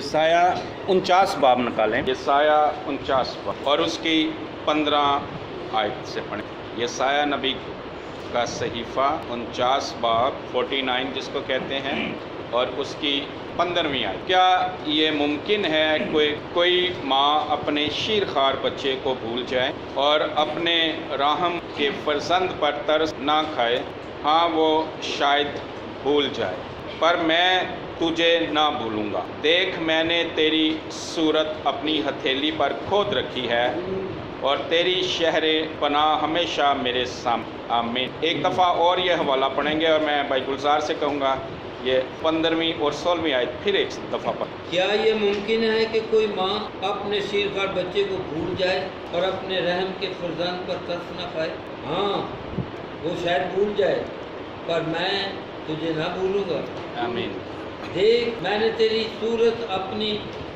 یسایہ 49 باب نکالیں، یسایہ 49 باب اور اس کی 15 آیت سے پڑھیں۔ یسایہ نبی کا صحیفہ 49 باب 49 جس کو کہتے ہیں، اور اس کی 15ویں آیت۔ کیا یہ ممکن ہے کوئی ماں اپنے شیرخوار بچے کو بھول جائے اور اپنے رحم کے فرزند پر ترس نہ کھائے؟ ہاں، وہ شاید بھول جائے، پر میں تجھے نہ بھولوں گا۔ دیکھ، میں نے تیری صورت اپنی ہتھیلی پر کھود رکھی ہے اور تیری شہر پناہ ہمیشہ میرے سامنے۔ آمین۔ ایک دفعہ اور یہ حوالہ پڑھیں گے، اور میں بھائی گلزار سے کہوں گا یہ 15ویں اور 16ویں آیت پھر ایک دفعہ پڑھ۔ کیا یہ ممکن ہے کہ کوئی ماں اپنے شیرخوار بچے کو بھول جائے اور اپنے رحم کے فرزند پر ترس نہ کھائے؟ ہاں، وہ شاید بھول جائے، پر میں تجھے نہ بھولوں گا۔ آمین۔ دیکھ، میں نے تیری صورت اپنی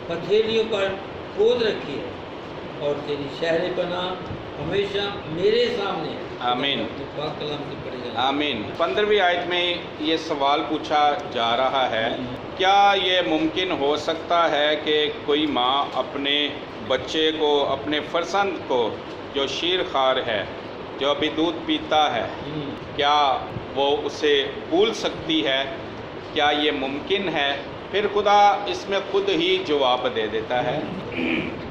ہتھیلیوں پر کھود رکھی ہے اور تیری شہر پناہ ہمیشہ میرے سامنے ہے۔ آمین۔ پاک کلام سے پڑھے جائیں۔ آمین۔ 15ویں آیت میں یہ سوال پوچھا جا رہا ہے، کیا یہ ممکن ہو سکتا ہے کہ کوئی ماں اپنے بچے کو، اپنے فرزند کو جو شیرخوار ہے، جو ابھی دودھ پیتا ہے، کیا وہ اسے بھول سکتی ہے؟ کیا یہ ممکن ہے؟ پھر خدا اس میں خود ہی جواب دے دیتا ہے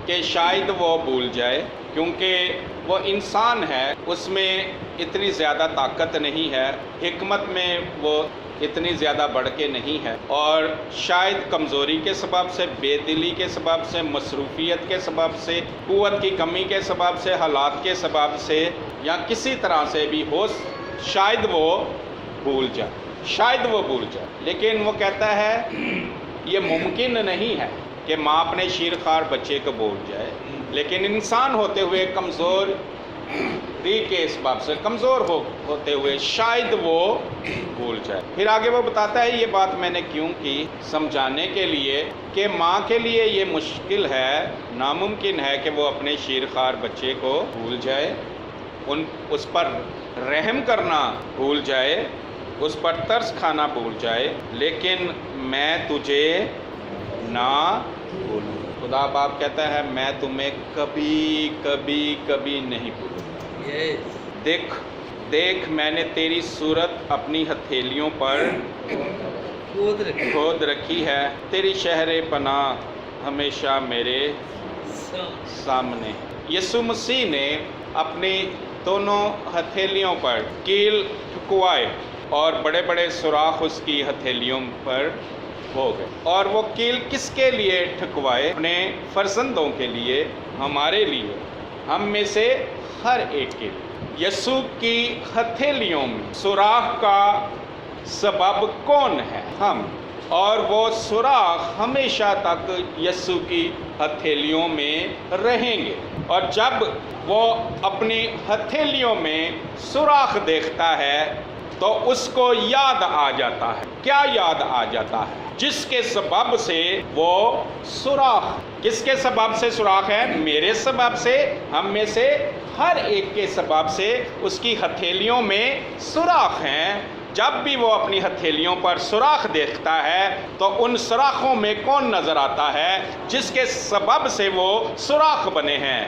کہ شاید وہ بھول جائے، کیونکہ وہ انسان ہے، اس میں اتنی زیادہ طاقت نہیں ہے، حکمت میں وہ اتنی زیادہ بڑھ کے نہیں ہے، اور شاید کمزوری کے سبب سے، بے دلی کے سبب سے، مصروفیت کے سبب سے، قوت کی کمی کے سبب سے، حالات کے سبب سے، یا کسی طرح سے بھی ہو، شاید وہ بھول جائے، شاید وہ بھول جائے۔ لیکن وہ کہتا ہے یہ ممکن نہیں ہے کہ ماں اپنے شیرخوار بچے کو بھول جائے، لیکن انسان ہوتے ہوئے، کمزور کے سبب سے، کمزور ہوتے ہوئے شاید وہ بھول جائے۔ پھر آگے وہ بتاتا ہے، یہ بات میں نے کیوں کی؟ سمجھانے کے لیے کہ ماں کے لیے یہ مشکل ہے، ناممکن ہے کہ وہ اپنے شیرخوار بچے کو بھول جائے، اس پر رحم کرنا بھول جائے، اس پر ترس کھانا بھول جائے، لیکن میں تجھے نہ بھولوں۔ خدا باپ کہتا ہے میں تمہیں کبھی کبھی کبھی نہیں بھولوں۔ دیکھ، میں نے تیری صورت اپنی ہتھیلیوں پر کھود رکھی ہے، تیری شہر پناہ ہمیشہ میرے سامنے۔ یسوع مسیح نے اپنی دونوں ہتھیلیوں پر کیل ٹھکوائے اور بڑے بڑے سوراخ اس کی ہتھیلیوں پر ہو گئے، اور وہ کیل کس کے لیے ٹھکوائے؟ اپنے فرزندوں کے لیے، ہمارے لیے، ہم میں سے ہر ایک کے لیے۔ یسوع کی ہتھیلیوں میں سوراخ کا سبب کون ہے؟ ہم، اور وہ سوراخ ہمیشہ تک یسوع کی ہتھیلیوں میں رہیں گے، اور جب وہ اپنی ہتھیلیوں میں سوراخ دیکھتا ہے تو اس کو یاد آ جاتا ہے۔ کیا یاد آ جاتا ہے؟ جس کے سبب سے وہ سوراخ، کس کے سبب سے سوراخ ہے؟ میرے سبب سے، ہم میں سے ہر ایک کے سبب سے اس کی ہتھیلیوں میں سوراخ ہیں۔ جب بھی وہ اپنی ہتھیلیوں پر سوراخ دیکھتا ہے تو ان سوراخوں میں کون نظر آتا ہے؟ جس کے سبب سے وہ سوراخ بنے ہیں،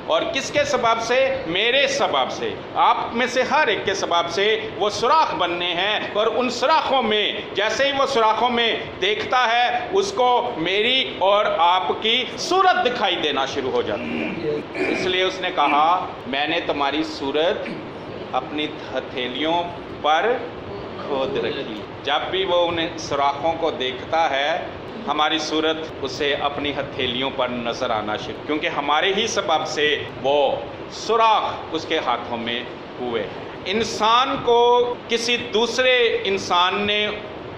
اور کس کے سبب سے؟ میرے سبب سے، آپ میں سے ہر ایک کے سبب سے وہ سوراخ بننے ہیں، اور ان سوراخوں میں جیسے ہی وہ سوراخوں میں دیکھتا ہے، اس کو میری اور آپ کی صورت دکھائی دینا شروع ہو جاتی ہے۔ اس لیے اس نے کہا میں نے تمہاری صورت اپنی ہتھیلیوں پر کھود رکھی۔ جب بھی وہ ان سوراخوں کو دیکھتا ہے، ہماری صورت اسے اپنی ہتھیلیوں پر نظر آنا شروع، کیونکہ ہمارے ہی سبب سے وہ سوراخ اس کے ہاتھوں میں ہوئے۔ انسان کو کسی دوسرے انسان نے،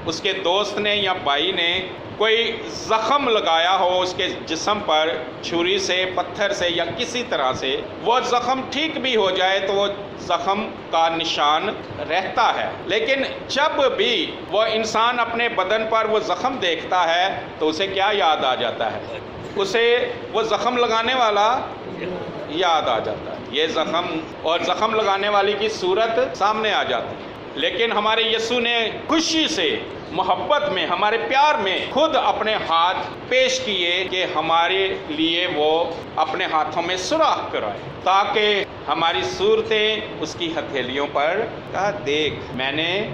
اس کے دوست نے یا بھائی نے کوئی زخم لگایا ہو اس کے جسم پر، چھری سے، پتھر سے یا کسی طرح سے، وہ زخم ٹھیک بھی ہو جائے تو وہ زخم کا نشان رہتا ہے، لیکن جب بھی وہ انسان اپنے بدن پر وہ زخم دیکھتا ہے تو اسے کیا یاد آ جاتا ہے؟ اسے وہ زخم لگانے والا یاد آ جاتا ہے، یہ زخم اور زخم لگانے والی کی صورت سامنے آ جاتی ہے۔ لیکن ہمارے یسوع نے خوشی سے محبت میں ہمارے پیار میں خود اپنے ہاتھ پیش کیے کہ ہمارے لیے وہ اپنے ہاتھوں میں سوراخ کرائے تاکہ ہماری صورتیں اس کی ہتھیلیوں پر کہا دیکھ میں نے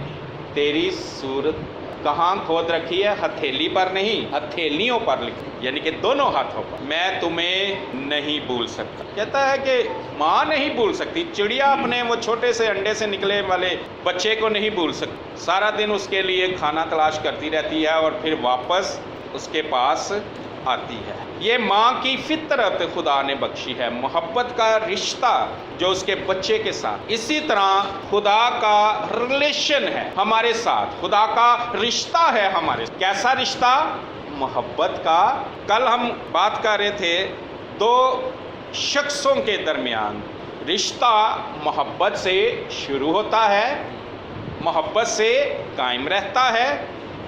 تیری صورت کہاں کھود رکھی ہے؟ ہتھیلی پر نہیں، ہتھیلیوں پر لکھی، یعنی کہ دونوں ہاتھوں پر۔ میں تمہیں نہیں بھول سکتا۔ کہتا ہے کہ ماں نہیں بھول سکتی، چڑیا اپنے وہ چھوٹے سے انڈے سے نکلے والے بچے کو نہیں بھول سکتی، سارا دن اس کے لیے کھانا تلاش کرتی رہتی ہے اور پھر واپس اس کے پاس آتی ہے۔ یہ ماں کی فطرت خدا نے بخشی ہے، محبت کا رشتہ جو اس کے بچے کے ساتھ۔ اسی طرح خدا کا ریلیشن ہے ہمارے ساتھ، خدا کا رشتہ ہے ہمارے ساتھ۔ کیسا رشتہ؟ محبت کا۔ کل ہم بات کر رہے تھے دو شخصوں کے درمیان رشتہ محبت سے شروع ہوتا ہے، محبت سے قائم رہتا ہے۔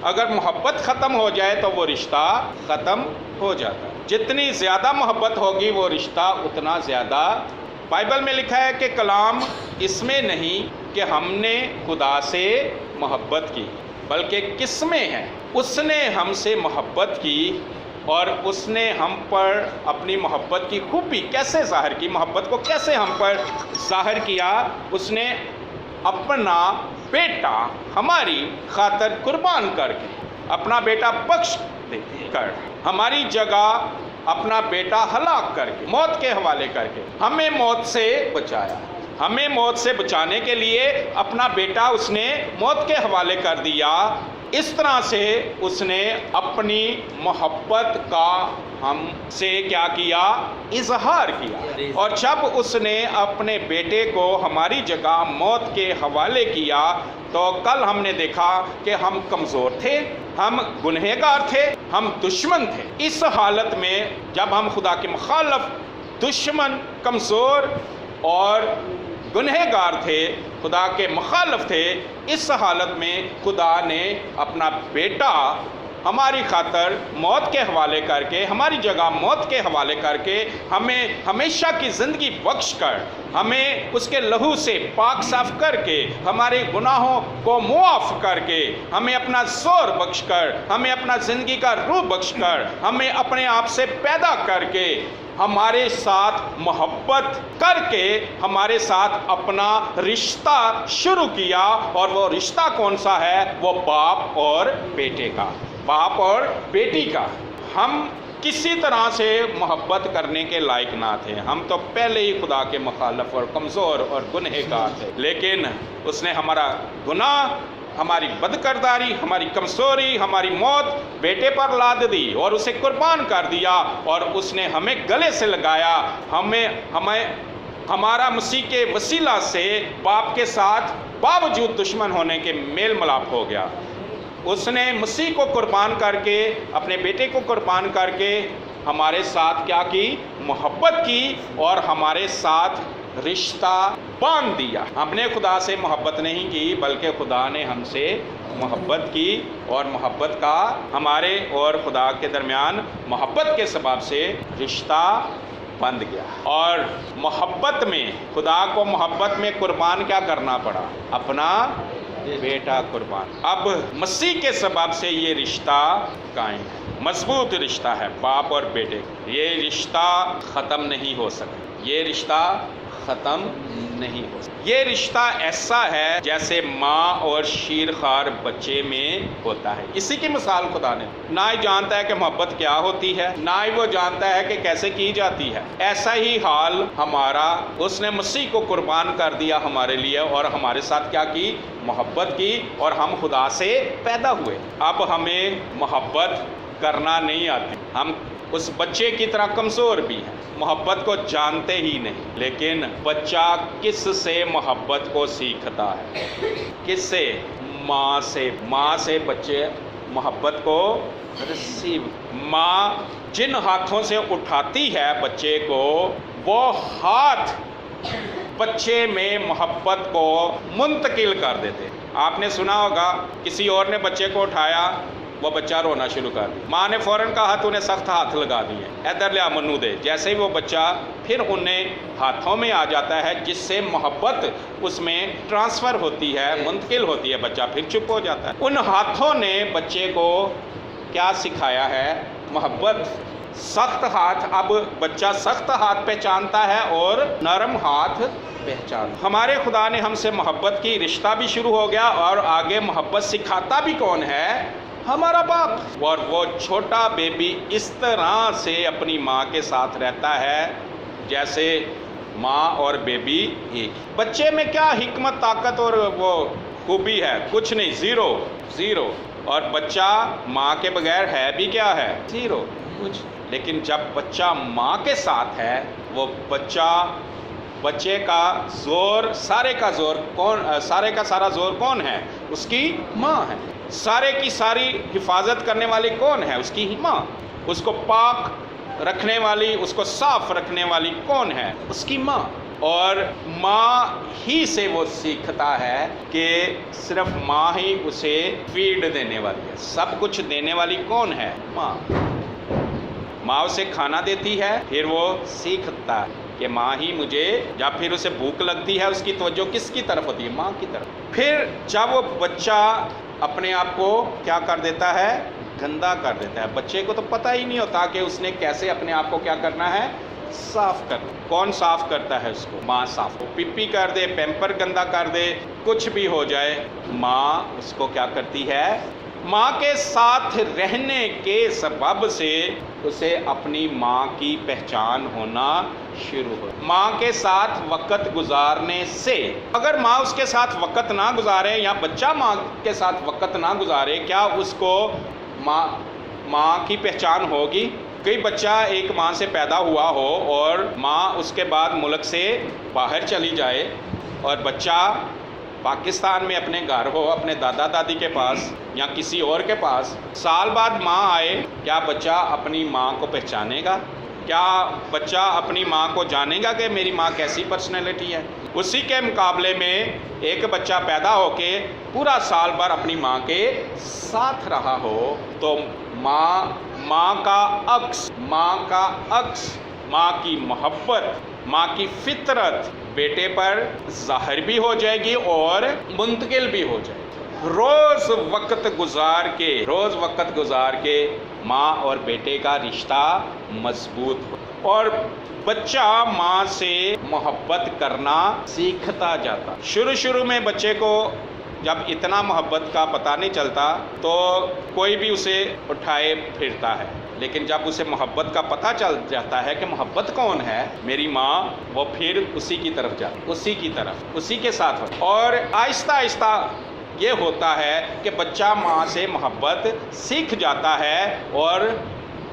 اگر محبت ختم ہو جائے تو وہ رشتہ ختم ہو جاتا ہے۔ جتنی زیادہ محبت ہوگی وہ رشتہ اتنا زیادہ۔ بائبل میں لکھا ہے کہ کلام اس میں نہیں کہ ہم نے خدا سے محبت کی، بلکہ کس میں ہے؟ اس نے ہم سے محبت کی اور اس نے ہم پر اپنی محبت کی خوبی کیسے ظاہر کی، محبت کو کیسے ہم پر ظاہر کیا؟ اس نے اپنا بیٹا ہماری خاطر قربان کر کے، اپنا بیٹا بخش دے کر، ہماری جگہ اپنا بیٹا ہلاک کر کے، موت کے حوالے کر کے ہمیں موت سے بچایا۔ ہمیں موت سے بچانے کے لیے اپنا بیٹا اس نے موت کے حوالے کر دیا۔ اس طرح سے اس نے اپنی محبت کا ہم سے کیا کیا؟ اظہار کیا۔ اور جب اس نے اپنے بیٹے کو ہماری جگہ موت کے حوالے کیا تو کل ہم نے دیکھا کہ ہم کمزور تھے، ہم گنہگار تھے، ہم دشمن تھے۔ اس حالت میں جب ہم خدا کے مخالف، دشمن، کمزور اور گنہگار تھے، خدا کے مخالف تھے، اس حالت میں خدا نے اپنا بیٹا ہماری خاطر موت کے حوالے کر کے، ہماری جگہ موت کے حوالے کر کے، ہمیں ہمیشہ کی زندگی بخش کر، ہمیں اس کے لہو سے پاک صاف کر کے، ہمارے گناہوں کو معاف کر کے، ہمیں اپنا زور بخش کر، ہمیں اپنا زندگی کا روح بخش کر، ہمیں اپنے آپ سے پیدا کر کے، ہمارے ساتھ محبت کر کے، ہمارے ساتھ اپنا رشتہ شروع کیا۔ اور وہ رشتہ کون سا ہے؟ وہ باپ اور بیٹے کا، باپ اور بیٹی کا۔ ہم کسی طرح سے محبت کرنے کے لائق نہ تھے، ہم تو پہلے ہی خدا کے مخالف اور کمزور اور گنہگار تھے، لیکن اس نے ہمارا گناہ، ہماری بدکرداری، ہماری کمزوری، ہماری موت بیٹے پر لاد دی اور اسے قربان کر دیا، اور اس نے ہمیں گلے سے لگایا۔ ہمارا مسیح کے وسیلہ سے باپ کے ساتھ باوجود دشمن ہونے کے میل ملاپ ہو گیا۔ اس نے مسیح کو قربان کر کے، اپنے بیٹے کو قربان کر کے ہمارے ساتھ کیا کی؟ محبت کی، اور ہمارے ساتھ رشتہ باندھ دیا۔ ہم نے خدا سے محبت نہیں کی، بلکہ خدا نے ہم سے محبت کی، اور محبت کا ہمارے اور خدا کے درمیان محبت کے سبب سے رشتہ بند گیا۔ اور محبت میں، خدا کو محبت میں قربان کیا کرنا پڑا؟ اپنا بیٹا قربان۔ اب مسیح کے سبب سے یہ رشتہ قائم ہے، مضبوط رشتہ ہے باپ اور بیٹے۔ یہ رشتہ ختم نہیں ہو سکتا، یہ رشتہ ختم نہیں ہو سکتا۔ یہ رشتہ ایسا ہے جیسے ماں اور شیرخوار بچے میں ہوتا ہے۔ اسی کی مثال خدا نے، نہ ہی جانتا ہے کہ محبت کیا ہوتی ہے، نہ ہی وہ جانتا ہے کہ کیسے کی جاتی ہے۔ ایسا ہی حال ہمارا، اس نے مسیح کو قربان کر دیا ہمارے لیے، اور ہمارے ساتھ کیا کی؟ محبت کی، اور ہم خدا سے پیدا ہوئے۔ اب ہمیں محبت کرنا نہیں آتی، ہم اس بچے کی طرح کمزور بھی ہیں، محبت کو جانتے ہی نہیں۔ لیکن بچہ کس سے محبت کو سیکھتا ہے؟ کس سے؟ ماں سے۔ ماں سے بچے محبت کو ریسیو۔ ماں جن ہاتھوں سے اٹھاتی ہے بچے کو، وہ ہاتھ بچے میں محبت کو منتقل کر دیتے۔ آپ نے سنا ہوگا کسی اور نے بچے کو اٹھایا وہ بچہ رونا شروع کر دیا۔ ماں نے فوراً کہا تو انہیں سخت ہاتھ لگا دیے، ادھر لیا منو دے۔ جیسے ہی وہ بچہ پھر انہیں ہاتھوں میں آ جاتا ہے، جس سے محبت اس میں ٹرانسفر ہوتی ہے، منتقل ہوتی ہے، بچہ پھر چپ ہو جاتا ہے۔ ان ہاتھوں نے بچے کو کیا سکھایا ہے؟ محبت۔ سخت ہاتھ، اب بچہ سخت ہاتھ پہچانتا ہے اور نرم ہاتھ پہچان۔ ہمارے خدا نے ہم سے محبت کی، رشتہ بھی شروع ہو گیا، اور آگے محبت سکھاتا بھی کون ہے؟ ہمارا باپ۔ اور وہ چھوٹا بیبی اس طرح سے اپنی ماں کے ساتھ رہتا ہے جیسے ماں اور بیبی ایک۔ بچے میں کیا حکمت، طاقت اور وہ خوبی ہے؟ کچھ نہیں، زیرو۔ اور بچہ ماں کے بغیر ہے بھی کیا ہے؟ زیرو، کچھ۔ لیکن جب بچہ ماں کے ساتھ ہے، وہ بچے کا زور، سارے کا سارا زور کون ہے؟ اس کی ماں ہے۔ سارے کی ساری حفاظت کرنے والی کون ہے؟ اس کی ماں۔ اس کو پاک رکھنے والی، اس کو صاف رکھنے والی کون ہے؟ اس کی ماں۔ اور ماں ہی سے وہ سیکھتا ہے کہ صرف ماں ہی اسے فیڈ دینے والی ہے۔ سب کچھ دینے والی کون ہے؟ ماں۔ ماں اسے کھانا دیتی ہے، پھر وہ سیکھتا ہے کہ ماں ہی مجھے، یا پھر اسے بھوک لگتی ہے، اس کی توجہ کس کی طرف ہوتی ہے؟ ماں کی طرف۔ پھر جب وہ بچہ اپنے آپ کو کیا کر دیتا ہے؟ گندا کر دیتا ہے۔ بچے کو تو پتہ ہی نہیں ہوتا کہ اس نے کیسے اپنے آپ کو کیا کرنا ہے؟ صاف کرنا۔ کون صاف کرتا ہے اس کو؟ ماں صاف۔ پپی کر دے، پیمپر گندا کر دے، کچھ بھی ہو جائے، ماں اس کو کیا کرتی ہے؟ ماں کے ساتھ رہنے کے سبب سے اسے اپنی ماں کی پہچان ہونا شروع ہو۔ ماں کے ساتھ وقت گزارنے سے، اگر ماں اس کے ساتھ وقت نہ گزارے یا بچہ ماں کے ساتھ وقت نہ گزارے، کیا اس کو ماں کی پہچان ہوگی؟ کوئی بچہ ایک ماں سے پیدا ہوا ہو اور ماں اس کے بعد ملک سے باہر چلی جائے، اور بچہ پاکستان میں اپنے گھر ہو، اپنے دادا دادی کے پاس یا کسی اور کے پاس، سال بعد ماں آئے، کیا بچہ اپنی ماں کو پہچانے گا؟ کیا بچہ اپنی ماں کو جانے گا کہ میری ماں کیسی پرسنالٹی ہے؟ اسی کے مقابلے میں ایک بچہ پیدا ہو کے پورا سال بھر اپنی ماں کے ساتھ رہا ہو، تو ماں کا عکس، ماں کی محبت، ماں کی فطرت بیٹے پر ظاہر بھی ہو جائے گی اور منتقل بھی ہو جائے گی۔ روز وقت گزار کے ماں اور بیٹے کا رشتہ مضبوط ہو، اور بچہ ماں سے محبت کرنا سیکھتا جاتا۔ شروع میں بچے کو جب اتنا محبت کا پتہ نہیں چلتا تو کوئی بھی اسے اٹھائے پھرتا ہے، لیکن جب اسے محبت کا پتہ چل جاتا ہے کہ محبت کون ہے، میری ماں، وہ پھر اسی کی طرف جاتا، اسی کے ساتھ ہوتا۔ اور آہستہ آہستہ یہ ہوتا ہے کہ بچہ ماں سے محبت سیکھ جاتا ہے، اور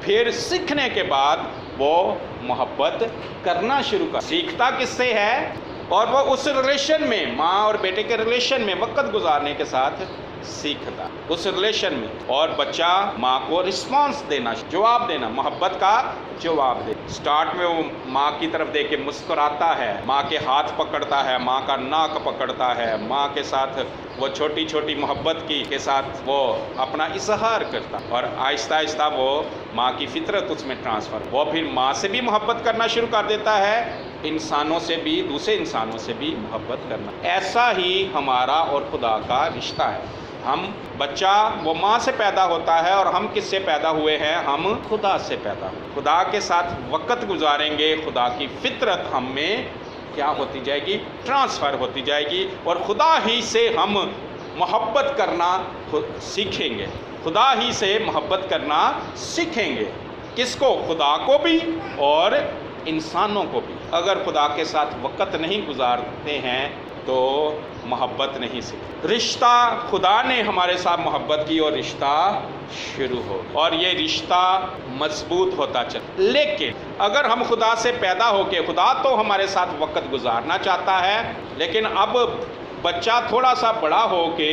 پھر سیکھنے کے بعد وہ محبت کرنا شروع سیکھتا کس سے ہے؟ اور وہ اس ریلیشن میں، ماں اور بیٹے کے ریلیشن میں وقت گزارنے کے ساتھ سیکھتا اس ریلیشن میں، اور بچہ ماں کو رسپانس دینا، جواب دینا، محبت کا جواب دے۔ سٹارٹ میں وہ ماں کی طرف دیکھ کے مسکراتا ہے، ماں کے ہاتھ پکڑتا ہے، ماں کا ناک پکڑتا ہے، ماں کے ساتھ وہ چھوٹی چھوٹی محبت کے ساتھ وہ اپنا اظہار کرتا، اور آہستہ آہستہ وہ ماں کی فطرت اس میں ٹرانسفر، وہ پھر ماں سے بھی محبت کرنا شروع کر دیتا ہے، انسانوں سے بھی، دوسرے انسانوں سے بھی محبت کرنا۔ ایسا ہی ہمارا اور خدا کا رشتہ ہے۔ بچہ وہ ماں سے پیدا ہوتا ہے، اور ہم کس سے پیدا ہوئے ہیں؟ ہم خدا سے پیدا ہوئے۔ خدا کے ساتھ وقت گزاریں گے، خدا کی فطرت ہم میں کیا ہوتی جائے گی؟ ٹرانسفر ہوتی جائے گی، اور خدا ہی سے ہم محبت کرنا سیکھیں گے۔ خدا ہی سے محبت کرنا سیکھیں گے۔ کس کو؟ خدا کو بھی اور انسانوں کو بھی۔ اگر خدا کے ساتھ وقت نہیں گزارتے ہیں تو محبت نہیں سیکھتے۔ رشتہ، خدا نے ہمارے ساتھ محبت کی اور رشتہ شروع ہو، اور یہ رشتہ مضبوط ہوتا چلا۔ لیکن اگر ہم خدا سے پیدا ہو کے، خدا تو ہمارے ساتھ وقت گزارنا چاہتا ہے، لیکن اب بچہ تھوڑا سا بڑا ہو کے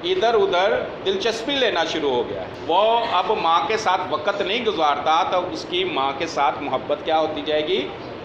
ادھر ادھر دلچسپی لینا شروع ہو گیا ہے، وہ اب ماں کے ساتھ وقت نہیں گزارتا، تو اس کی ماں کے ساتھ محبت کیا ہوتی جائے گی؟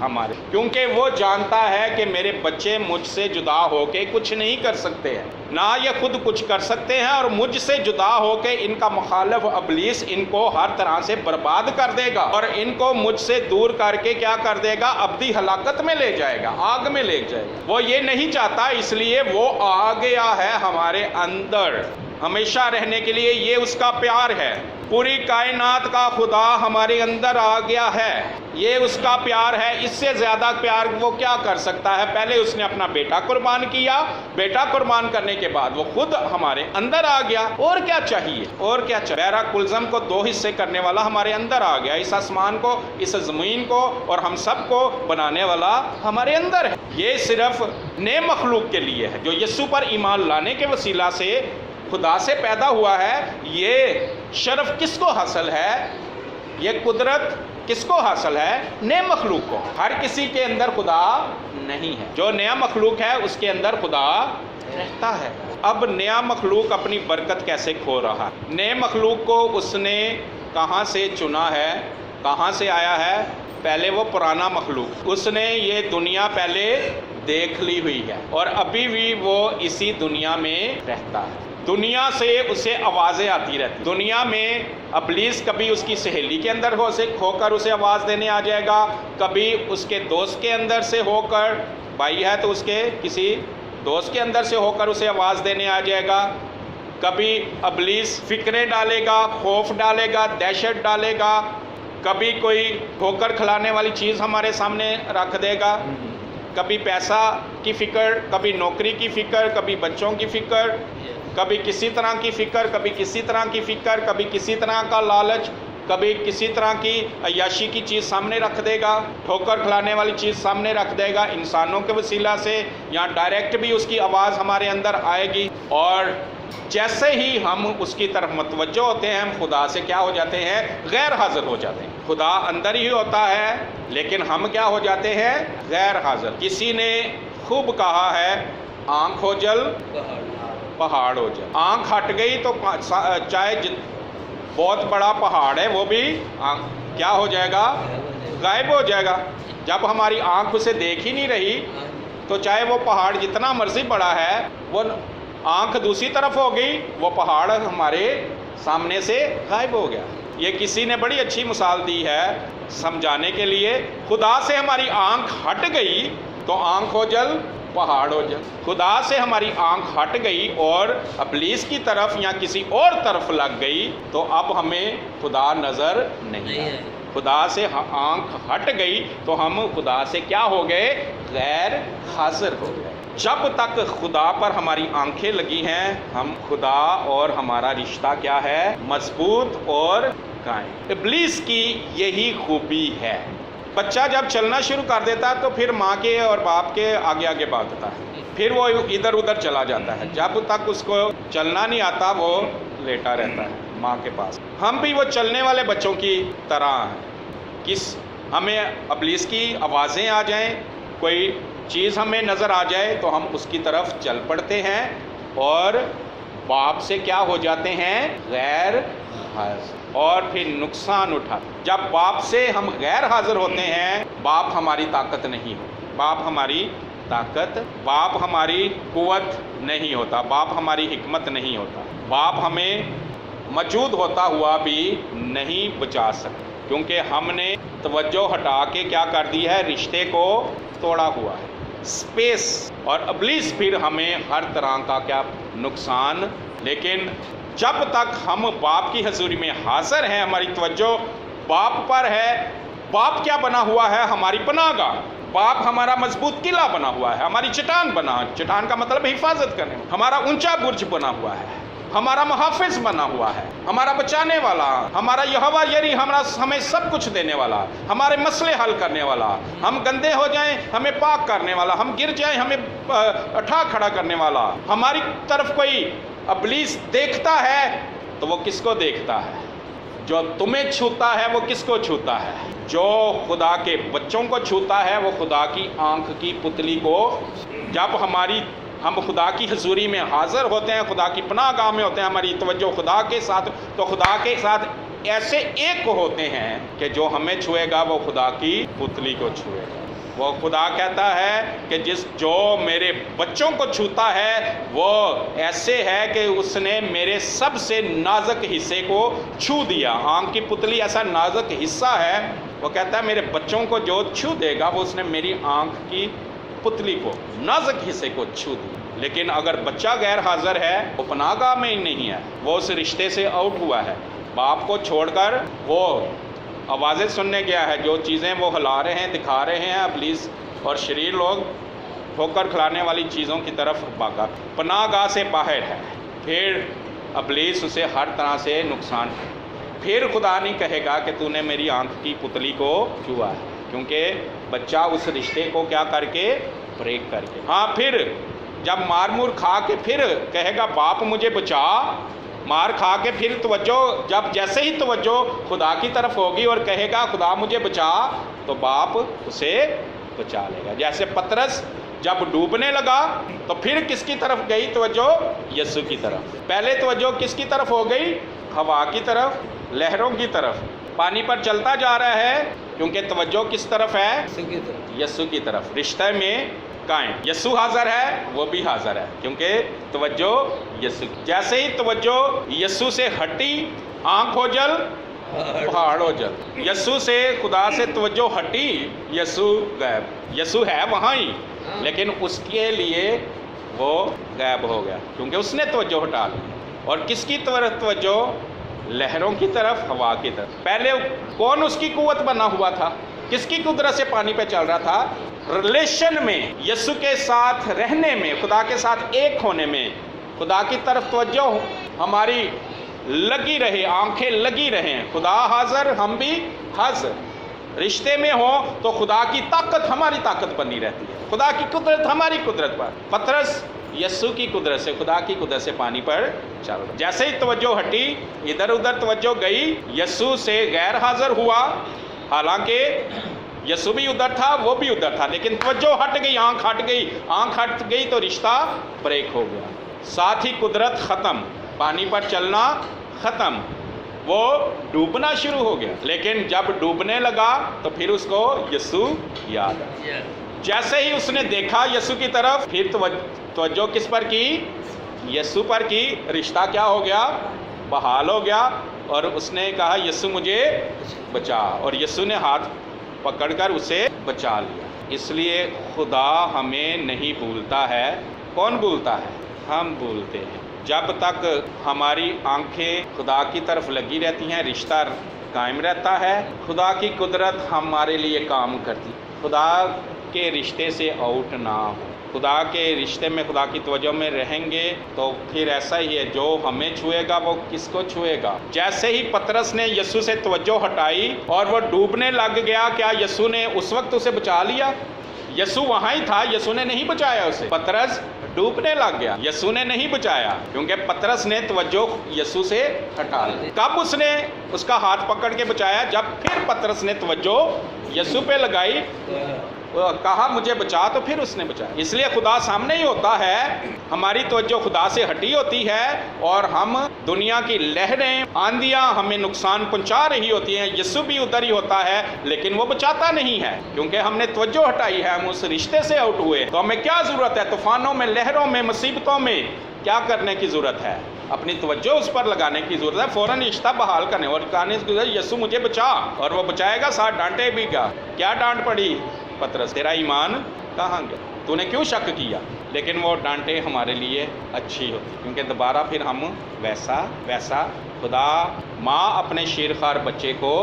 ہمارے، کیونکہ وہ جانتا ہے کہ میرے بچے مجھ سے جدا ہو کے کچھ نہیں کر سکتے ہیں، نہ یہ خود کچھ کر سکتے ہیں، اور مجھ سے جدا ہو کے ان کا مخالف ابلیس ان کو ہر طرح سے برباد کر دے گا، اور ان کو مجھ سے دور کر کے کیا کر دے گا؟ ابدی ہلاکت میں لے جائے گا، آگ میں لے جائے گا۔ وہ یہ نہیں چاہتا، اس لیے وہ آ گیا ہے ہمارے اندر ہمیشہ رہنے کے لیے۔ یہ اس کا پیار ہے، پوری کائنات کا خدا ہمارے اندر آ گیا ہے، یہ اس کا پیار ہے۔ اس سے زیادہ پیار وہ کیا کر سکتا ہے؟ پہلے اس نے اپنا بیٹا قربان کیا، بیٹا قربان کرنے کے بعد وہ خود ہمارے اندر آ گیا، اور کیا چاہیے؟ اور کیا چاہیے؟ بحر کلزم کو دو حصے کرنے والا ہمارے اندر آ گیا، اس آسمان کو، اس زمین کو، اور ہم سب کو بنانے والا ہمارے اندر ہے۔ یہ صرف نئے مخلوق کے لیے ہے جو یسوع پر ایمان لانے کے وسیلہ سے خدا سے پیدا ہوا ہے۔ یہ شرف کس کو حاصل ہے؟ یہ قدرت کس کو حاصل ہے؟ نئے مخلوق کو۔ ہر کسی کے اندر خدا نہیں ہے، جو نیا مخلوق ہے اس کے اندر خدا رہتا ہے۔ اب نیا مخلوق اپنی برکت کیسے کھو رہا ہے؟ نئے مخلوق کو اس نے کہاں سے چنا ہے؟ کہاں سے آیا ہے؟ پہلے وہ پرانا مخلوق، اس نے یہ دنیا پہلے دیکھ لی ہوئی ہے، اور ابھی بھی وہ اسی دنیا میں رہتا ہے۔ دنیا سے اسے آوازیں آتی رہتی، دنیا میں ابلیس کبھی اس کی سہیلی کے اندر ہو کر اسے آواز دینے آ جائے گا، کبھی اس کے دوست کے اندر سے ہو کر، بھائی ہے تو اس کے کسی دوست کے اندر سے ہو کر اسے آواز دینے آ جائے گا، کبھی ابلیس فکریں ڈالے گا، خوف ڈالے گا، دہشت ڈالے گا، کبھی کوئی ٹھوکر کھلانے والی چیز ہمارے سامنے رکھ دے گا، کبھی پیسہ کی فکر، کبھی نوکری کی فکر، کبھی بچوں کی فکر، کبھی کسی طرح کی فکر، کبھی کسی طرح کی فکر، کبھی کسی طرح کا لالچ، کبھی کسی طرح کی عیاشی کی چیز سامنے رکھ دے گا، ٹھوکر کھلانے والی چیز سامنے رکھ دے گا انسانوں کے وسیلہ سے، یا ڈائریکٹ بھی اس کی آواز ہمارے اندر آئے گی، اور جیسے ہی ہم اس کی طرف متوجہ ہوتے ہیں ہم خدا سے کیا ہو جاتے ہیں؟ غیر حاضر ہو جاتے ہیں۔ خدا اندر ہی ہوتا ہے لیکن ہم کیا ہو جاتے ہیں؟ غیر حاضر۔ کسی نے خوب کہا ہے، آنکھ ہو جل پہاڑ ہو جائے۔ آنکھ ہٹ گئی تو چاہے بہت بڑا پہاڑ ہے وہ بھی کیا ہو جائے گا؟ غائب ہو جائے گا۔ جب ہماری آنکھ اسے دیکھ ہی نہیں رہی تو چاہے وہ پہاڑ جتنا مرضی بڑا ہے، وہ آنکھ دوسری طرف ہو گئی، وہ پہاڑ ہمارے سامنے سے غائب ہو گیا۔ یہ کسی نے بڑی اچھی مثال دی ہے سمجھانے کے لیے، خدا سے ہماری آنکھ ہٹ گئی تو آنکھ ہو جل پہاڑ ہو جائے۔ خدا سے ہماری آنکھ ہٹ گئی اور ابلیس کی طرف یا کسی اور طرف لگ گئی تو اب ہمیں خدا نظر نہیں آئے۔ خدا سے آنکھ ہٹ گئی تو ہم خدا سے کیا ہو گئے؟ غیر حاضر ہو گئے۔ جب تک خدا پر ہماری آنکھیں لگی ہیں ہم خدا اور ہمارا رشتہ کیا ہے؟ مضبوط اور قائم۔ ابلیس کی یہی خوبی ہے، بچہ جب چلنا شروع کر دیتا ہے تو پھر ماں کے اور باپ کے آگے آگے بھاگتا ہے، پھر وہ ادھر ادھر چلا جاتا ہے، جب تک اس کو چلنا نہیں آتا وہ لیٹا رہتا ہے ماں کے پاس۔ ہم بھی وہ چلنے والے بچوں کی طرح ہیں، ہمیں ابلیس کی آوازیں آ جائیں، کوئی چیز ہمیں نظر آ جائے تو ہم اس کی طرف چل پڑتے ہیں اور باپ سے کیا ہو جاتے ہیں؟ غیر حاضر، اور پھر نقصان اٹھا۔ جب باپ سے ہم غیر حاضر ہوتے ہیں، باپ ہماری طاقت نہیں ہوتی، باپ ہماری طاقت، باپ ہماری قوت نہیں ہوتا، باپ ہماری حکمت نہیں ہوتا، باپ ہمیں موجود ہوتا ہوا بھی نہیں بچا سکتا، کیونکہ ہم نے توجہ ہٹا کے کیا کر دی ہے؟ رشتے کو توڑا ہوا ہے، اسپیس۔ اور ابلیس پھر ہمیں ہر طرح کا کیا نقصان، لیکن جب تک ہم باپ کی حضوری میں حاضر ہیں، ہماری توجہ باپ پر ہے، باپ کیا بنا ہوا ہے؟ ہماری پناہ گاہ، باپ ہمارا مضبوط قلعہ بنا ہوا ہے، ہماری چٹان بنا، چٹان کا مطلب حفاظت کرنے، ہمارا اونچا برج بنا ہوا ہے، ہمارا محافظ بنا ہوا ہے، ہمارا بچانے والا، ہمارا یہوہ یری، ہمیں سب کچھ دینے والا، ہمارے مسئلے حل کرنے والا، ہم گندے ہو جائیں ہمیں پاک کرنے والا، ہم گر جائیں ہمیں اٹھا کھڑا کرنے والا۔ ہماری طرف کوئی ابلیس دیکھتا ہے تو وہ کس کو دیکھتا ہے؟ جو تمہیں چھوتا ہے وہ کس کو چھوتا ہے؟ جو خدا کے بچوں کو چھوتا ہے وہ خدا کی آنکھ کی پتلی کو۔ جب ہم خدا کی حضوری میں حاضر ہوتے ہیں، خدا کی پناہ گاہ میں ہوتے ہیں، ہماری توجہ خدا کے ساتھ، تو خدا کے ساتھ ایسے ایک ہوتے ہیں کہ جو ہمیں چھوئے گا وہ خدا کی پتلی کو چھوئے گا۔ وہ خدا کہتا ہے کہ جو میرے بچوں کو چھوتا ہے وہ ایسے ہے کہ اس نے میرے سب سے نازک حصے کو چھو دیا۔ آنکھ کی پتلی ایسا نازک حصہ ہے، وہ کہتا ہے میرے بچوں کو جو چھو دے گا وہ اس نے میری آنکھ کی پتلی کو، نازک حصے کو چھو دیا۔ لیکن اگر بچہ غیر حاضر ہے، وہ پناہ گاہ میں ہی نہیں ہے، وہ اس رشتے سے آؤٹ ہوا ہے، باپ کو چھوڑ کر وہ آوازیں سننے گیا ہے، جو چیزیں وہ ہلا رہے ہیں، دکھا رہے ہیں ابلیس اور شریر لوگ، ٹھوکر کھلانے والی چیزوں کی طرف بھاگا، پناہ گاہ سے باہر ہے۔ پھر ابلیس اسے ہر طرح سے نقصان، پھر خدا نہیں کہے گا کہ تو نے میری آنکھ کی پتلی کو چھوا ہے، کیونکہ بچہ اس رشتے کو کیا کر کے، بریک کر کے۔ ہاں، پھر جب مار مور کھا کے پھر کہے گا باپ مجھے بچا، مار کھا کے پھر توجہ، جب جیسے ہی توجہ خدا کی طرف ہوگی اور کہے گا خدا مجھے بچا، تو باپ اسے بچا لے گا۔ جیسے پترس جب ڈوبنے لگا تو پھر کس کی طرف گئی توجہ؟ یسوع کی طرف۔ پہلے توجہ کس کی طرف ہو گئی؟ ہوا کی طرف، لہروں کی طرف، پانی پر چلتا جا رہا ہے، کیونکہ توجہ کس طرف ہے؟ یسوع کی طرف، رشتے میں قائم۔ یسوع حاضر ہے، وہ بھی حاضر ہے، کیونکہ توجہ یسوع۔ جیسے ہی توجہ یسوع سے ہٹی، آنکھ ہو جل، پہاڑ ہو جل۔ یسوع سے، خدا سے توجہ ہٹی، یسوع غائب۔ یسوع ہے وہاں ہی، لیکن اس کے لیے وہ غائب ہو گیا، کیونکہ اس نے توجہ ہٹا لی۔ اور کس کی طرف توجہ؟ لہروں کی طرف، ہوا کی طرف۔ پہلے کون اس کی قوت بنا ہوا تھا؟ کس کی قدرت سے پانی پہ چل رہا تھا؟ ریلیشن میں، یسوع کے ساتھ رہنے میں، خدا کے ساتھ ایک ہونے میں، خدا کی طرف توجہ ہماری لگی رہے، آنکھیں لگی رہیں، خدا حاضر، ہم بھی حاضر۔ رشتے میں ہو تو خدا کی طاقت ہماری طاقت بنی رہتی ہے، خدا کی قدرت ہماری قدرت پر۔ پترس یسوع کی قدرت سے، خدا کی قدرت سے پانی پر چل رہا۔ جیسے ہی توجہ ہٹی، ادھر ادھر توجہ گئی، یسوع سے غیر حاضر ہوا، حالانکہ یسوع بھی ادھر تھا، وہ بھی ادھر تھا، لیکن توجہ ہٹ گئی، آنکھ ہٹ گئی تو رشتہ بریک ہو گیا۔ ساتھ ہی قدرت ختم، پانی پر چلنا ختم، وہ ڈوبنا شروع ہو گیا۔ لیکن جب ڈوبنے لگا تو پھر اس کو یسوع یاد آیا۔ جیسے ہی اس نے دیکھا یسوع کی طرف، پھر توجہ کس پر کی؟ یسوع پر کی۔ رشتہ کیا ہو گیا؟ بحال ہو گیا، اور اس نے کہا یسوع مجھے بچا، اور یسوع نے ہاتھ پکڑ کر اسے بچا لیا۔ اس لیے خدا ہمیں نہیں بھولتا ہے۔ کون بھولتا ہے؟ ہم بھولتے ہیں۔ جب تک ہماری آنکھیں خدا کی طرف لگی رہتی ہیں، رشتہ قائم رہتا ہے، خدا کی قدرت ہمارے لیے کام کرتی۔ خدا کے رشتے سے آؤٹ نہ ہو، خدا کے رشتے میں، خدا کی توجہ میں رہیں گے تو پھر ایسا ہی ہے، جو ہمیں چھوئے گا وہ کس کو چھوئے گا؟ جیسے ہی پترس نے یسوع سے توجہ ہٹائی اور وہ ڈوبنے لگ گیا، کیا یسوع نے اس وقت اسے بچا لیا؟ یسوع وہاں ہی تھا، یسوع نے نہیں بچایا اسے۔ پترس ڈوبنے لگ گیا، یسوع نے نہیں بچایا، کیونکہ پترس نے توجہ یسوع سے ہٹا لی۔ کب اس نے اس کا ہاتھ پکڑ کے بچایا؟ جب پھر پترس نے توجہ یسوع پہ لگائی، کہا مجھے بچا، تو پھر اس نے بچایا۔ اس لیے خدا سامنے ہی ہوتا ہے، ہماری توجہ خدا سے ہٹی ہوتی ہے، اور ہم دنیا کی لہریں، آندیاں ہمیں نقصان پہنچا رہی ہوتی ہیں، یسوع بھی ادھر ہی ہوتا ہے، لیکن وہ بچاتا نہیں ہے، کیونکہ ہم نے توجہ ہٹائی ہے، ہم اس رشتے سے آؤٹ ہوئے۔ تو ہمیں کیا ضرورت ہے؟ طوفانوں میں، لہروں میں، مصیبتوں میں کیا کرنے کی ضرورت ہے؟ اپنی توجہ اس پر لگانے کی ضرورت ہے، فوراً رشتہ بحال کرنے، اور کہنے کی ضرورت ہے یسوع مجھے بچا، اور وہ بچائے گا، ساتھ ڈانٹے بھی گا۔ کیا ڈانٹ پڑی؟ پترس تیرا ایمان کہاں گیا؟ تو نے کیوں شک کیا؟ لیکن وہ ڈانٹے ہمارے لیے اچھی ہوتی، کیونکہ دوبارہ پھر ہم ویسا خدا، ماں اپنے شیرخوار بچے کو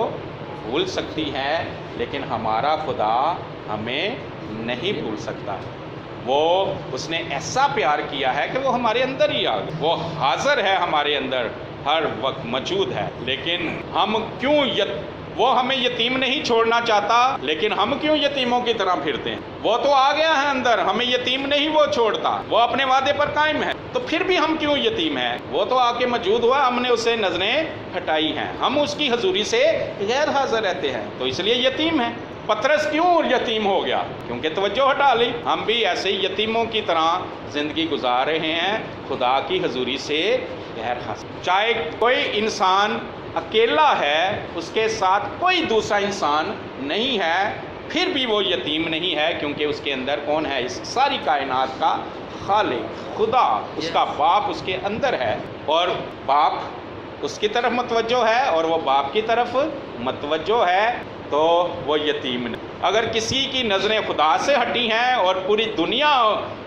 بھول سکتی ہے، لیکن ہمارا خدا ہمیں نہیں بھول سکتا۔ وہ اس نے ایسا پیار کیا ہے کہ وہ ہمارے اندر ہی آ گیا، وہ حاضر ہے ہمارے اندر، ہر وقت موجود ہے۔ لیکن ہم کیوں وہ ہمیں یتیم نہیں چھوڑنا چاہتا، لیکن ہم کیوں یتیموں کی طرح پھرتے ہیں؟ وہ تو آ گیا ہے اندر، ہمیں یتیم نہیں وہ چھوڑتا، وہ اپنے وعدے پر قائم ہے، تو پھر بھی ہم کیوں یتیم ہیں؟ وہ تو آ کے موجود ہوا، ہم نے اسے نظریں ہٹائی ہیں، ہم اس کی حضوری سے غیر حاضر رہتے ہیں، تو اس لیے یتیم ہیں۔ پترس کیوں یتیم ہو گیا؟ کیونکہ توجہ ہٹا لی۔ ہم بھی ایسے ہی یتیموں کی طرح زندگی گزار رہے ہیں، خدا کی حضوری سے غیر حاضر۔ چاہے کوئی انسان اکیلا ہے، اس کے ساتھ کوئی دوسرا انسان نہیں ہے، پھر بھی وہ یتیم نہیں ہے، کیونکہ اس کے اندر کون ہے؟ اس ساری کائنات کا خالق خدا، اس کا باپ اس کے اندر ہے، اور باپ اس کی طرف متوجہ ہے اور وہ باپ کی طرف متوجہ ہے، تو وہ یتیم نہیں۔ اگر کسی کی نظریں خدا سے ہٹی ہیں اور پوری دنیا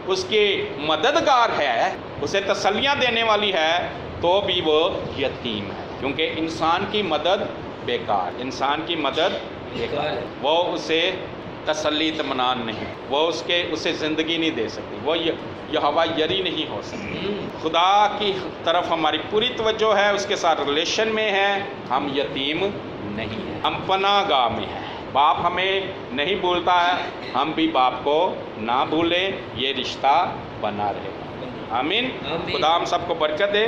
اس کی مددگار ہے، اسے تسلیاں دینے والی ہے، تو بھی وہ یتیم ہے، کیونکہ انسان کی مدد بیکار، انسان کی مدد بیکار ہے، وہ اسے تسلی اطمینان نہیں، وہ اسے زندگی نہیں دے سکتی، وہ یہ ہوا یری نہیں ہو سکتی۔ خدا کی طرف ہماری پوری توجہ ہے، اس کے ساتھ ریلیشن میں ہے، ہم یتیم نہیں ہیں، ہم پناہ گاہ میں ہیں۔ باپ ہمیں نہیں بھولتا ہے، ہم بھی باپ کو نہ بھولیں، یہ رشتہ بنا رہے گا۔ آمین۔ خدا ہم سب کو برکت دے۔